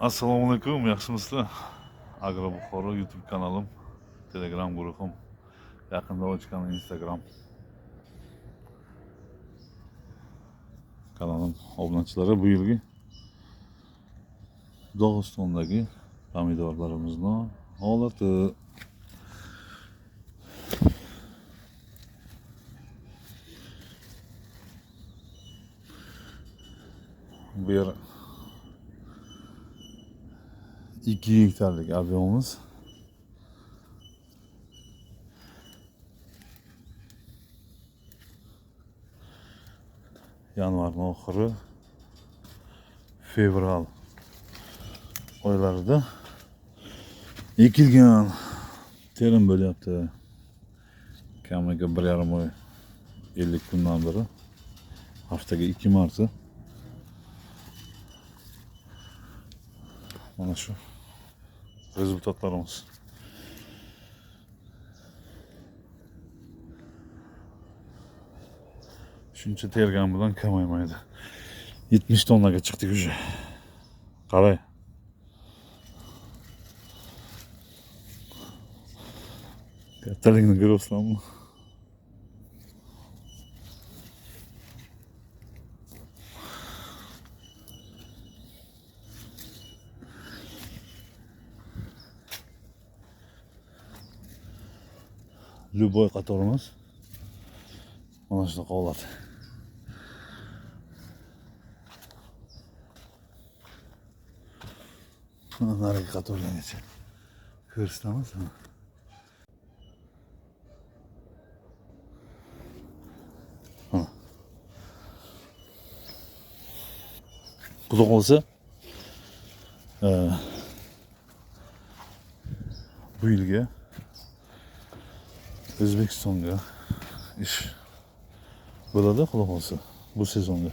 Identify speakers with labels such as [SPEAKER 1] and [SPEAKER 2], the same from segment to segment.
[SPEAKER 1] Assalomu alaykum, yaxshimisizlar? Agro Buxoro YouTube kanalim, Telegram guruhim, yaqinda ochgan Instagram kanalim obunachilari bu yilgi Dog'istondagi pomidorlarimizni holati. Bu yer 2 gektarlik ob'yomimiz. Yanvarning oxiri, fevral oylarida ekilgan. Terim bo'lyapti. Kamiga 1,5 oy, 50 kundan beri, haftaga 2 marta. Mana shu rezultatlarimiz. Shuncha tergan bilan kamaymaydi. 70 tonnaga chiqdik уже. Qarang. Kattaligini ko'ryapsizlarmi? Любой qatorimiz mana shunaqa holat. Narigi qatorlargacha ko'rsatamiz. Xudo qolsa bu yilga O'zbekistonga ish bo'ladi, xudo qolsa bu sezonda.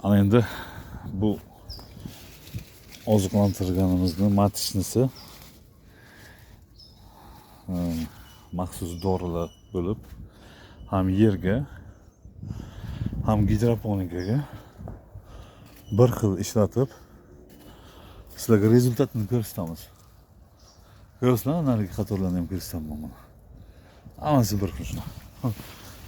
[SPEAKER 1] Ana endi bu oziqlantirganimizni matishnisi maxsus dorilar bo'lib, ham yerga, ham gidroponikaga bir xil ishlatib, sizlarga rezultatini ko'rsatamiz. Ko'rsizlar, narigi qatorlarni ham ko'rsataman mana. Hammasi bir xil shuna.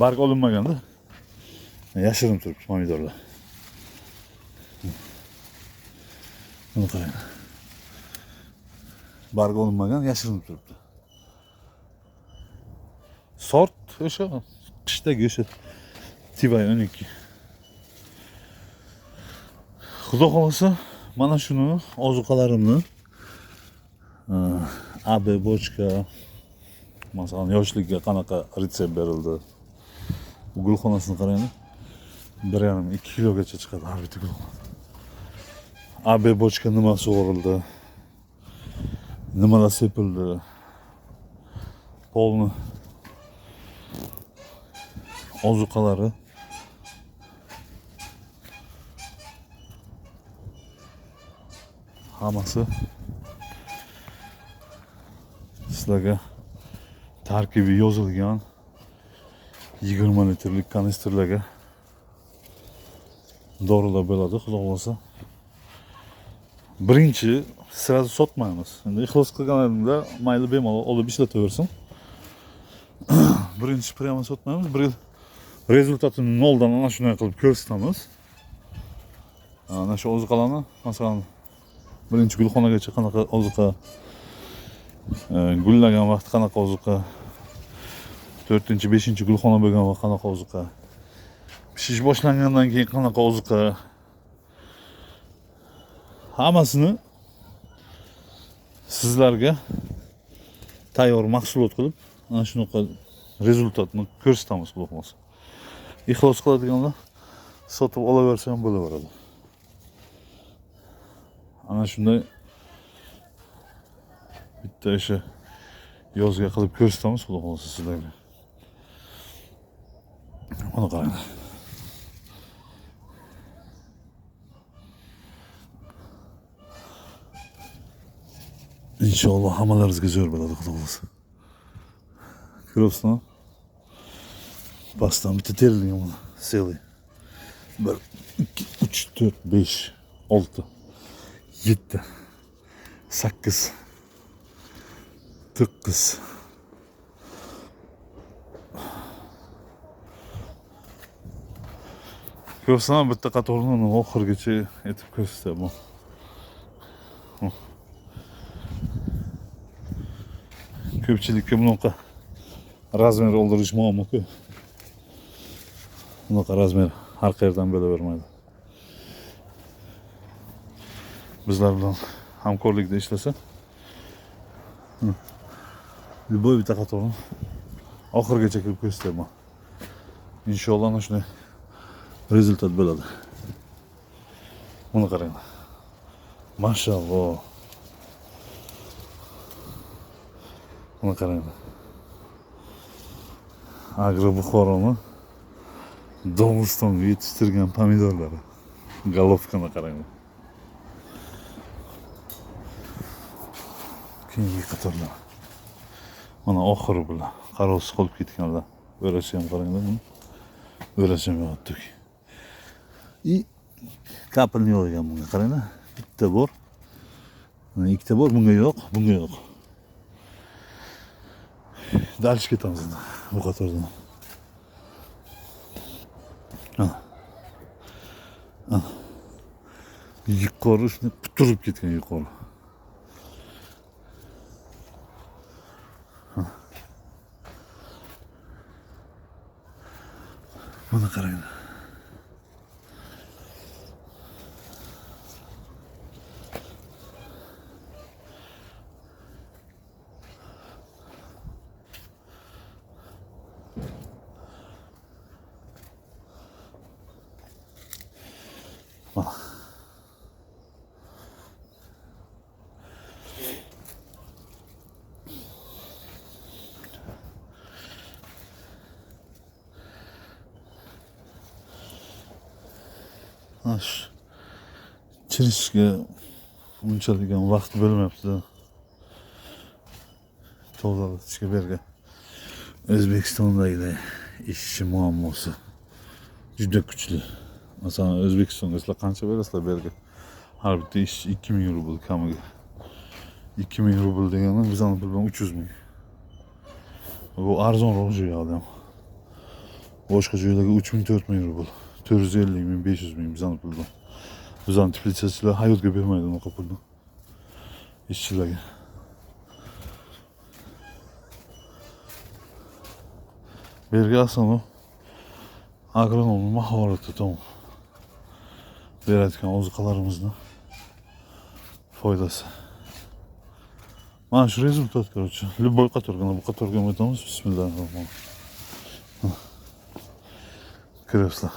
[SPEAKER 1] Barg olinmaganda yashirin turibdi pomidorlar. Buni qarang. Barg olinmagan, yashirinib turibdi. Sort o'sha qishdagi o'sha Tivay 12. Xudo xolasa mana shuni ozuqalarimni AB bochka, masalan yoshlikka qanaqa retsept berildi. Bu gulxonasini qarang. 1,5-2 kilogacha chiqadi har bitta gulxon. AB bochka nima sug'orildi? Nimalar sepildi? Polni ozuqalari hammasi sizlarga tarkibi yozilgan 20 litrlik kanistrlarga dorilar bo'ladi, xudo xolasa. Birinchi sirasi sotmaymiz. Endi ixlos qilganimda mayli bemalol olib ishlataversin. Birinchi prямо sotmaymiz. Bir yil rezultatini noldan ana shunday qilib ko'rsatamiz. Ana shu ozuqalarni, masalan, birinchi gulxonagacha qanaqa ozuqa, gullagan vaqt qanaqa ozuqa, 4-5 gulxona bo'lgan vaqt qanaqa ozuqa, pishish boshlangandan keyin qanaqa ozuqa, hammasini sizlarga tayyor mahsulot qilib, ana shunaqa rezultatni ko'rsatamiz, xudo xolasa. Ixlos qiladiganlar sotib olaversa ham bo'laveradi. Ana shunday bitta o'sha yozga qilib ko'rsatamiz, xudo xolasa sizlarga. Mana qarang. İnşallah hammalaringizga zo'r bo'ladi, xudo xolasa. Ko'ryapsizmi? Pastdan bitta terilgan mana, seli. 1, 2, 3, 4, 5, 6. 7, 8, 9. Ko'rsam bitta qatorni oxirigacha etib ko'rsataman. Ko'pchilikka bunaqa razmer oldirish muammo-ku. Bunaqa razmer har qayerdan bo'lavermaydi. Bizlar bilan hamkorlikda ishlasa, любой bitta qatorni oxirigacha kirib ko'rsataman. Inshaalloh ana shunday rezultat bo'ladi. Buni qarang. Mashalloh. Buni qarang. Agro Buxoroni Dog'istonga yetishtirgan pomidorlari. Golovkani qarang. Keyingi qatorlar. Mana oxiri bular. Qarovsiz qolib ketganlar. O'rashi ham qaranglar. O'rashi ham yotdik. Kapelni yo'q ekan bunga qaranglar. Bitta bor. Ikkita bor, bunga yo'q, bunga yo'q. Dальше ketamiz bu qatordan. Yuqori shuni turib ketgan yuqori. Buni qaranglar. Chirishga unchalik ham vaqt bo'lmayapti. Tozalatishga bergan. O'zbekistondagi ishchi muammosi juda kuchli. Masalan, O'zbekistonga sizlar qancha berasizlar berga? Har bitta ish 2000 rubl kamiga. 2000 rubl degani bizning puldan 300 ming. Bu arzonroq joyda. Boshqa joylarga 3000 4000 rubl. 450 ming, 500 ming bizning puldan. Bizning teplitsachilar hayotga bermaydi unaqa pulni. İşçilarga. Berga aslında agronomning mahorati tom. Berayotgan ozuqalarimizni foydasi. Mana shu rezultat короче. Любой qatorga bu qatorga o'tamiz. Bismillahirrohmanirrohim. Ko'ryapsizlar.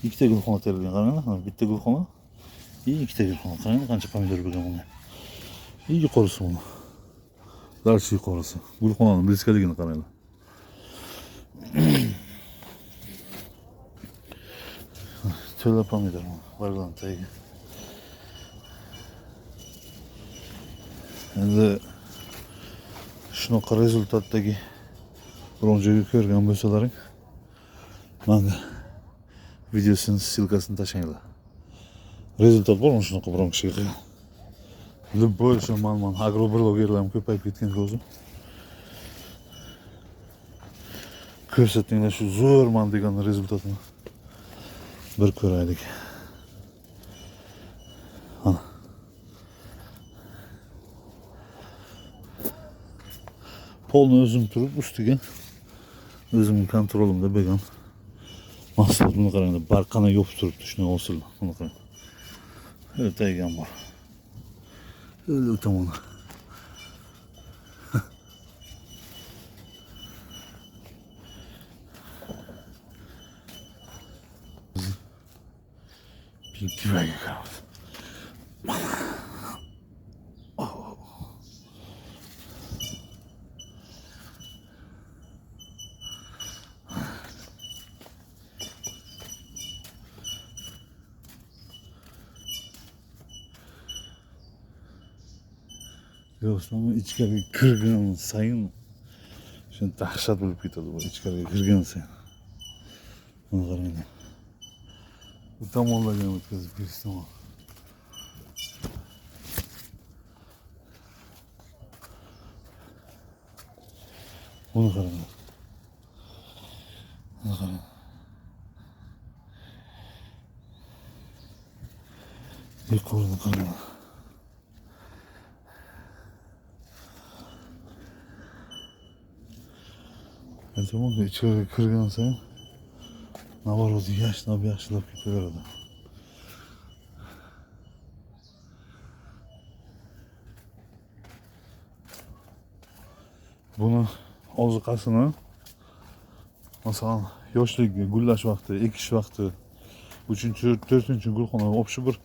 [SPEAKER 1] Ikkita gulxona terilgan qaranglar. Bitta gulxona. Ikkita gulxona. Qaranglar qancha pomidor bo'lgan bunga. Yuqorisi buni. Dальше yuqorisi. Gulxonaning bliskaligini qaranglar. To'la pomidor vargan tagiga. Endi shunaqa rezultatdagi bronjaga ko'rgan bo'lsalaring, menga videosini silkasini tashlaylar. Rezultat bormi shunaqa biron kishiga? Любой shu man agroblogerlarning ko'payib ketgan o'zi. Ko'rsatinglar shu zo'rman degan rezultatni bir ko'raylik. Polni o'zim turib ustiga o'zimning kontrolimda bo'lgan mahsulot. Buni qaranglar, barqana yopib turibdi shuni hosil. Buni qarang. O'taygan bor. Öyle o'tamon. Pivaga qarab. Yo'qmi ichkariga kirgan sayin shuni dahshat bo'lib ketadi bu ichkariga kirgan sayin. Buni qaranglar. Bu tomonlarga o'tkazib berish tamom. Buni qarang. Buni qarang. Yuqorini qarang. Aytamanku, ichkariga kirgan sayin navorot yaxshilab ketaveradi. Buni oziqasini masalan yoshlik, gullash vaqti, ekish vaqti 3-4 gulxona o'pshi bir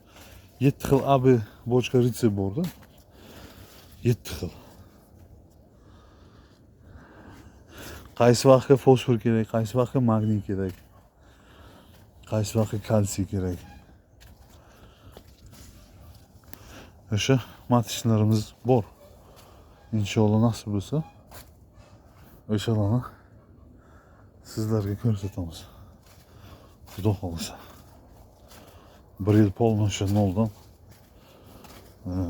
[SPEAKER 1] 7 xil AB bochka retsept borda. 7 xil. Qaysi vaqtga fosfor kerak, qaysi vaqtga magniy kerak, qaysi vaqtga kalsiy kerak. O'sha matishlarimiz bor. Inshaalloh nasib bo'lsa, o'shalarni sizlarga ko'rsatamiz. Xudo xolasa. 1 yil polni o'sha noldan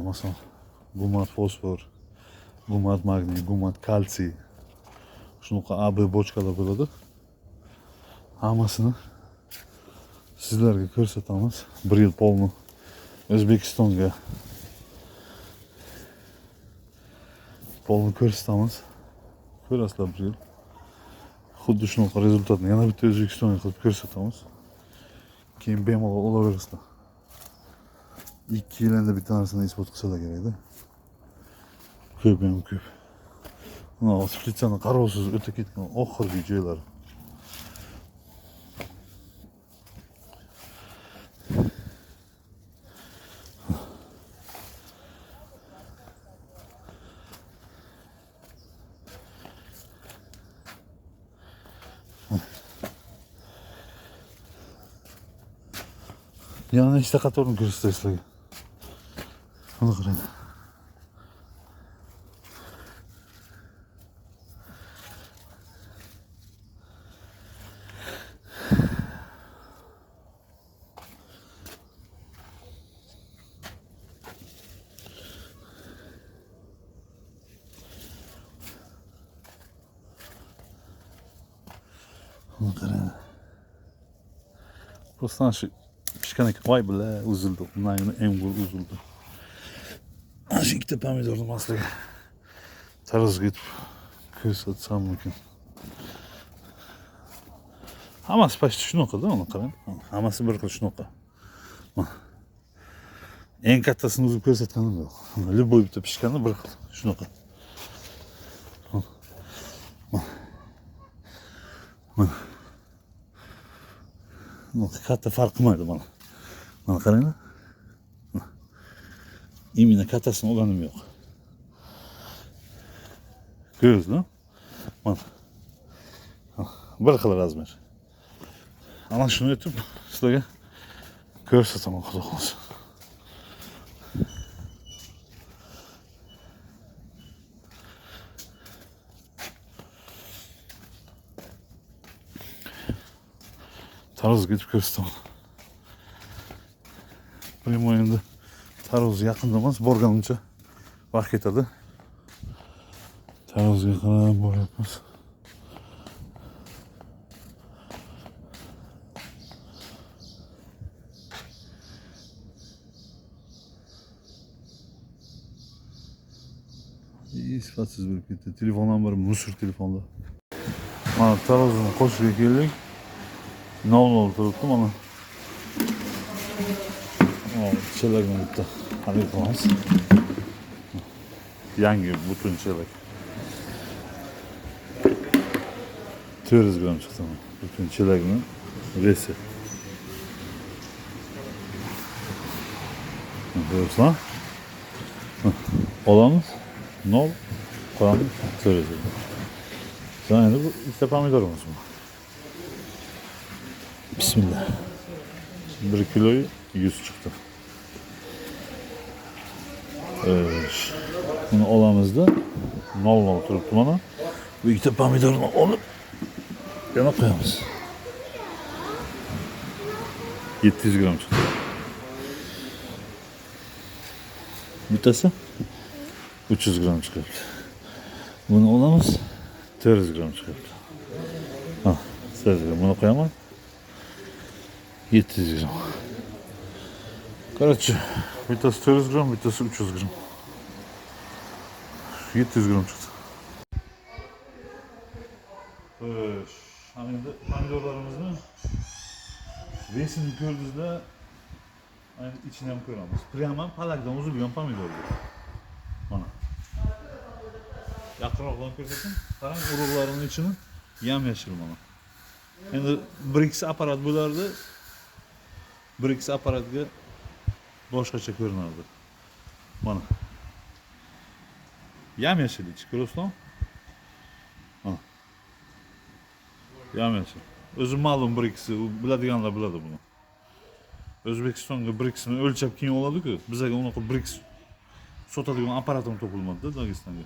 [SPEAKER 1] masalan gumat fosfor, gumat magniy, gumat kalsiy shunaqa AB bochkalar bo'ladi. Hammasini sizlarga ko'rsatamiz. 1 yil polni O'zbekistonga polni ko'rsatamiz. Ko'rasizlar 1 yil. Xuddi shunaqa rezultatni yana bitta O'zbekistonga qilib ko'rsatamiz. Keyin bemalol olaverasizlar. 2 yil endi bitta narsani isbot qilsalar kerak-da. Ko'p ham ko'p. Mana Splitsani qarovsiz o'ta ketgan oxirgi joylari. Yana işte qatorni ko'rsatay sizlarga. Buni qarang. Buni qarang. Просто shu pishgan ekan. Voy bile uzildi. Bundan emgul uzildi. Shu ikkita pomidorni maslaga tarozga yetib ko'rsatsam mumkin. Hammasi почти shunaqa-da, uni qarang. Hammasi bir xil shunaqa. Eng kattasini uzib ko'rsatganim yo'q. Любой bitta pishgani bir xil shunaqa. Katta farq qilmaydi mana. Mana qaranglar. Imенно kattasini olganim yo'q. Ko'rdingizmi? Mana. Bir xil razmer. Ana shuni aytib sizlarga ko'rsataman, xudo xolasa. Tarozga yetib ko'rsataman. Primoy endi taroz yaqinda emas, borganimcha vaqt ketadi. Tarozga qarab boryapmiz. Sifatsiz bo'lib ketdi. Telefondan bir musor telefonda. Mana tarozni qo'shishga keldik. 0 turibdi mana. Chelakni bitta xarid qilamiz. Yangi butun chelak. 400 gram chiqdi. Butun chelakni vesi. Ko'rsam. Olamiz. 0 qo'yamiz. 400 gram. Sonra endi bu ikkita pomidorimiz bor. Bismillah. 1 kiloyu 100 çıktı. Bunu olamızda 0 turibdi mana. Bu ikkita pomidorni olib yana qo'yamiz. 700 gram çıktı. Bittasi 300 gram çıkarttı. Bunu olamiz 400 gram çıkarttı. Ha, 400 gram. Bunu koyaman 700 gram. Короче, bittasi 400 gram, bittasi 300 gram. 700 gram çıktı. Hani pomidorlarımızı resimni ko'rdingizda içini ham ko'ramiz. Prямо palakdan uzilgan pomidorlar. Mana. Yaqinroqdan ko'rsatsam, qarang urug'larining ichini yam-yashil mana. Endi 1-2 apparat bo'lardi. 1-2 apparatga boshqacha ko'rinardi. Mana. Yam-yashil ichi, ko'rasizmi? Mana. Yam-yashil. O'zi ma'lum 1-2si, biladiganlar biladi buni. O'zbekistonga 1-2sini o'lchab keyin oladi-ku. Bizga unaqa 1-2 sotadigan apparatim topilmadi-da Dag'istonga.